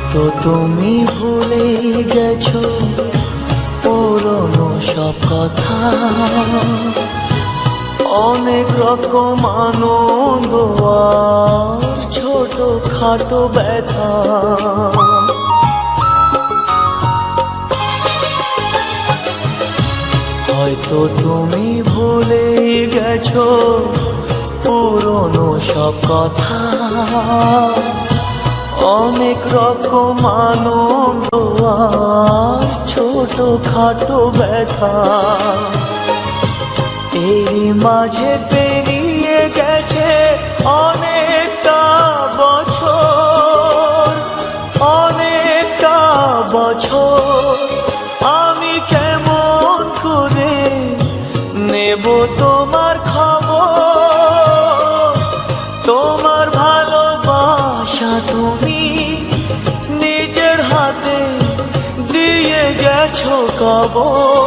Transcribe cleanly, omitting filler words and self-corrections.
হয়তো তুমি ভুলে গেছো পুরনো সব কথা, অনেক রকম আনন্দ আর ছোট খাটো ব্যথা। হয়তো তুমি ভুলে গেছো পুরনো সব কথা, অনেক রকম আনন্দ আর ছোট খাটো ব্যথা। এই মাঝে পেরিয়ে গেছে অনেকটা বছর, অনেকটা বছর। আমি কেমন করে নেব তোমার খবর? তোমার ভালোবাসা তুমি নিজের হাতে দিয়ে গেছো কবর।